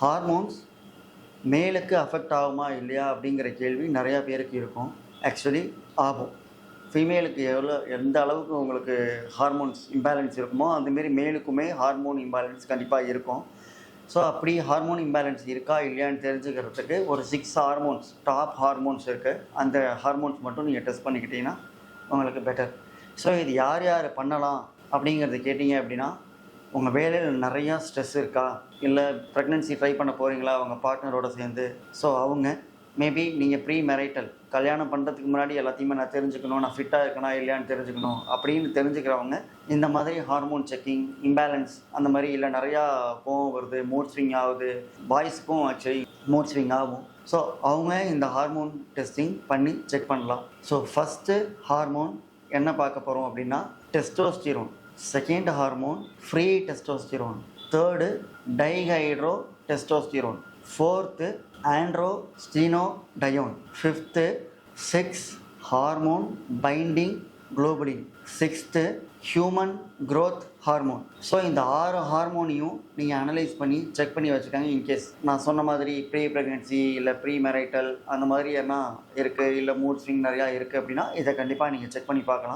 Hormones மேலுக்கு affect ஆகுமா இல்லையா அப்படிங்கிற கேள்வி நிறையா பேருக்கு இருக்கும். ஆக்சுவலி ஆகும். ஃபீமேலுக்கு எந்த அளவுக்கு உங்களுக்கு ஹார்மோன்ஸ் இம்பேலன்ஸ் இருக்குமோ அந்தமாரி மேலுக்குமே ஹார்மோன் இம்பேலன்ஸ் கண்டிப்பாக இருக்கும். ஸோ அப்படி ஹார்மோன் இம்பேலன்ஸ் இருக்கா இல்லையான்னு தெரிஞ்சுக்கிறதுக்கு ஒரு 6 ஹார்மோன்ஸ், டாப் ஹார்மோன்ஸ் இருக்குது. அந்த ஹார்மோன்ஸ் மட்டும் நீங்கள் டெஸ்ட் பண்ணிக்கிட்டீங்கன்னா உங்களுக்கு பெட்டர். ஸோ இது யார் யார் பண்ணலாம் அப்படிங்கிறத கேட்டிங்க அப்படின்னா, உங்கள் வேலையில் நிறையா ஸ்ட்ரெஸ் இருக்கா, இல்லை ப்ரெக்னென்சி ட்ரை பண்ண போகிறீங்களா உங்கள் பார்ட்னரோடு சேர்ந்து, ஸோ அவங்க மேபி நீங்கள் ப்ரீ மேரிட்டல் கல்யாணம் பண்ணுறதுக்கு முன்னாடி எல்லாத்தையுமே நான் தெரிஞ்சுக்கணும், நான் ஃபிட்டாக இருக்கணும் இல்லையான்னு தெரிஞ்சுக்கணும் அப்படின்னு தெரிஞ்சுக்கிறவங்க இந்த மாதிரி ஹார்மோன் செக்கிங், இம்பேலன்ஸ் அந்த மாதிரி, இல்லை நிறையா கோவம் வருது, மூட் ஸ்விங் ஆகுது, பாய்ஸுக்கும் ஆக்சுவலி மூட் ஸ்விங் ஆகும். ஸோ அவங்க இந்த ஹார்மோன் டெஸ்டிங் பண்ணி செக் பண்ணலாம். ஸோ ஃபஸ்ட்டு ஹார்மோன் என்ன பார்க்க போகிறோம் அப்படின்னா testosterone. Second hormone free testosterone. Third dihydrotestosterone. Fourth androstenedione. Fifth sex hormone binding globulin. Sixth human growth hormone. So இந்த 6 ஹார்மோனையும் நீங்கள் அனலைஸ் பண்ணி செக் பண்ணி வச்சுக்கோங்க. இன்கேஸ் நான் சொன்ன மாதிரி ப்ரீ ப்ரெக்னென்சி இல்லை ப்ரீ மேரிட்டல் அந்த மாதிரி என்ன இருக்குது, இல்லை மூட் ஸ்விங் நிறையா இருக்குது அப்படின்னா இதை கண்டிப்பாக நீங்கள் செக் பண்ணி பார்க்கலாம்.